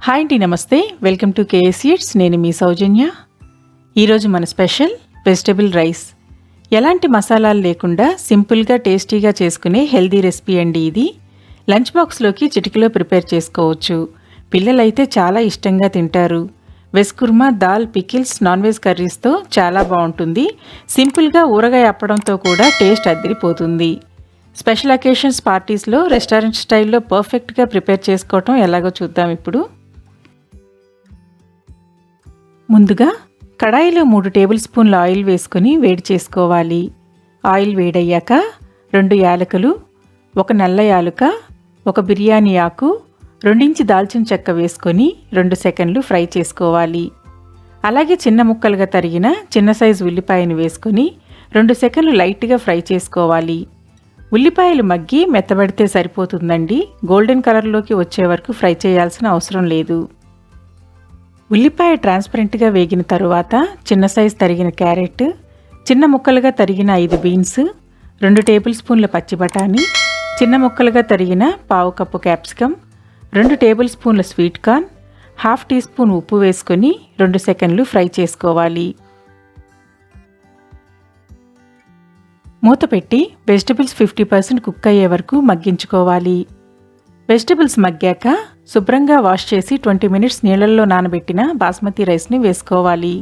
Hi అండి, నమస్తే. Welcome to KS eats. నేను మీ సౌజన్య. ఈరోజు మన స్పెషల్ వెజిటబుల్ రైస్. ఎలాంటి మసాలాలు లేకుండా సింపుల్గా టేస్టీగా చేసుకునే హెల్దీ రెసిపీ అండి ఇది. లంచ్ బాక్స్లోకి చిటికలో ప్రిపేర్ చేసుకోవచ్చు. పిల్లలైతే చాలా ఇష్టంగా తింటారు. వెజ్ కుర్మా, దాల్, పికిల్స్, నాన్ వెజ్ కర్రీస్తో చాలా బాగుంటుంది. సింపుల్గా ఊరగాయ అప్పడంతో కూడా టేస్ట్ అదిరిపోతుంది. స్పెషల్ అకేషన్స్, పార్టీస్లో రెస్టారెంట్ స్టైల్లో పర్ఫెక్ట్గా ప్రిపేర్ చేసుకోవటం ఎలాగో చూద్దాం ఇప్పుడు. ముందుగా కడాయిలో 3 టేబుల్ స్పూన్ల ఆయిల్ వేసుకొని వేడి చేసుకోవాలి. ఆయిల్ వేడయ్యాక 2 యాలకులు, 1 నల్ల యాలుక, 1 బిర్యానీ ఆకు, 2 ఇంచు దాల్చిన చెక్క వేసుకొని 2 సెకండ్లు ఫ్రై చేసుకోవాలి. అలాగే చిన్న ముక్కలుగా తరిగిన చిన్న సైజు ఉల్లిపాయను వేసుకొని 2 సెకండ్లు లైట్గా ఫ్రై చేసుకోవాలి. ఉల్లిపాయలు మగ్గి మెత్తబడితే సరిపోతుందండి. గోల్డెన్ కలర్లోకి వచ్చే వరకు ఫ్రై చేయాల్సిన అవసరం లేదు. ఉల్లిపాయ ట్రాన్స్పరెంట్గా వేగిన తరువాత చిన్న సైజు తరిగిన క్యారెట్, చిన్న ముక్కలుగా తరిగిన 5 బీన్స్, 2 టేబుల్ స్పూన్ల పచ్చి బఠానీ, చిన్న ముక్కలుగా తరిగిన 1/2 కప్పు క్యాప్సికమ్, 2 టేబుల్ స్పూన్ల స్వీట్ కార్న్, 1/2 టీ స్పూన్ ఉప్పు వేసుకొని 2 సెకండ్లు ఫ్రై చేసుకోవాలి. మూత పెట్టి వెజిటబుల్స్ 50% కుక్ అయ్యే వరకు మగ్గించుకోవాలి. వెజిటబుల్స్ మగ్గాక శుభ్రంగా వాష్ చేసి 20 మినిట్స్ నీళ్ళల్లో నానబెట్టిన బాస్మతి రైస్ని వేసుకోవాలి.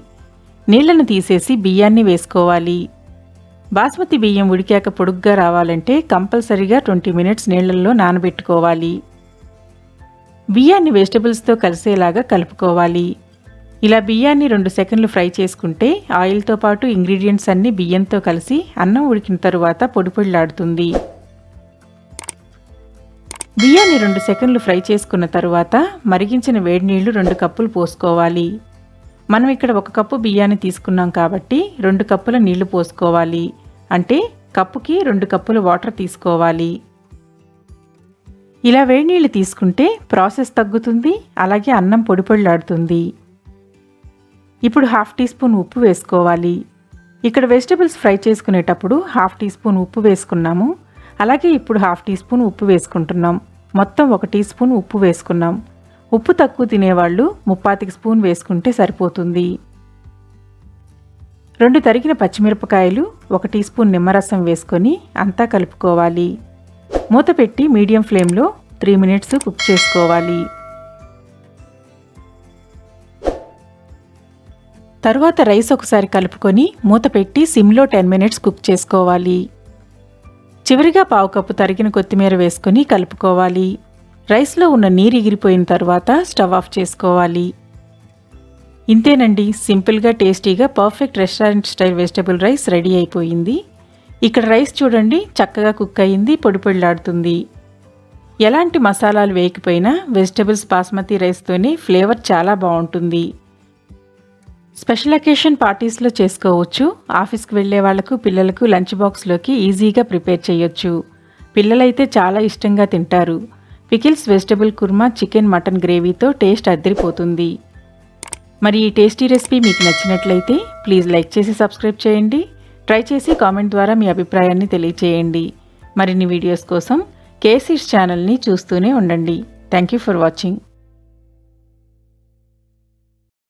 నీళ్లను తీసేసి బియ్యాన్ని వేసుకోవాలి. బాస్మతి బియ్యం ఉడికాక పొడుగ్గా రావాలంటే కంపల్సరీగా 20 మినిట్స్ నీళ్లలో నానబెట్టుకోవాలి. బియ్యాన్ని వెజిటబుల్స్తో కలిసేలాగా కలుపుకోవాలి. ఇలా బియ్యాన్ని 2 సెకండ్లు ఫ్రై చేసుకుంటే ఆయిల్తో పాటు ఇంగ్రీడియంట్స్ అన్నీ బియ్యంతో కలిసి అన్నం ఉడికిన తరువాత పొడిపొడిలాడుతుంది. బియ్యాన్ని 2 సెకండ్లు ఫ్రై చేసుకున్న తరువాత మరిగించిన వేడి నీళ్లు 2 కప్పులు పోసుకోవాలి. మనం ఇక్కడ 1 కప్పు బియ్యాన్ని తీసుకున్నాం కాబట్టి 2 కప్పుల నీళ్లు పోసుకోవాలి. అంటే కప్పుకి 2 కప్పుల వాటర్ తీసుకోవాలి. ఇలా వేడి నీళ్లు తీసుకుంటే ప్రాసెస్ తగ్గుతుంది, అలాగే అన్నం పొడిపొడిలాడుతుంది. ఇప్పుడు 1/2 టీ స్పూన్ ఉప్పు వేసుకోవాలి. ఇక్కడ వెజిటబుల్స్ ఫ్రై చేసుకునేటప్పుడు 1/2 టీ స్పూన్ ఉప్పు వేసుకున్నాము. అలాగే ఇప్పుడు 1/2 టీ స్పూన్ ఉప్పు వేసుకుంటున్నాం. మొత్తం 1 టీ స్పూన్ ఉప్పు వేసుకున్నాం. ఉప్పు తక్కువ తినేవాళ్ళు 3/4 స్పూన్ వేసుకుంటే సరిపోతుంది. 2 తరిగిన పచ్చిమిరపకాయలు, 1 టీ స్పూన్ నిమ్మరసం వేసుకొని అంతా కలుపుకోవాలి. మూత పెట్టి మీడియం ఫ్లేమ్లో 3 మినిట్స్ కుక్ చేసుకోవాలి. తరువాత రైస్ ఒకసారి కలుపుకొని మూత పెట్టి సిమ్లో 10 మినిట్స్ కుక్ చేసుకోవాలి. చివరిగా 1/2 కప్పు తరిగిన కొత్తిమీర వేసుకొని కలుపుకోవాలి. రైస్లో ఉన్న నీరు ఎగిరిపోయిన తర్వాత స్టవ్ ఆఫ్ చేసుకోవాలి. ఇంతేనండి, సింపుల్గా టేస్టీగా perfect restaurant style vegetable rice ready అయిపోయింది. ఇక్కడ రైస్ చూడండి, చక్కగా కుక్ అయింది, పొడిపొడిలాడుతుంది. ఎలాంటి మసాలాలు వేయకపోయినా వెజిటబుల్స్ బాస్మతి రైస్తోనే ఫ్లేవర్ చాలా బాగుంటుంది. స్పెషల్ అకేషన్ పార్టీస్లో చేసుకోవచ్చు. ఆఫీస్కి వెళ్ళే వాళ్లకు, పిల్లలకు లంచ్ బాక్స్లోకి ఈజీగా ప్రిపేర్ చేయొచ్చు. పిల్లలైతే చాలా ఇష్టంగా తింటారు. Pickles, vegetable kurma, chicken, mutton గ్రేవీతో టేస్ట్ అదిరిపోతుంది. మరి ఈ టేస్టీ రెసిపీ మీకు నచ్చినట్లయితే ప్లీజ్ లైక్ చేసి సబ్స్క్రైబ్ చేయండి. ట్రై చేసి కామెంట్ ద్వారా మీ అభిప్రాయాన్ని తెలియచేయండి. మరిన్ని వీడియోస్ కోసం కేఎస్ ఈట్స్ ఛానల్ని చూస్తూనే ఉండండి. Thank you for watching.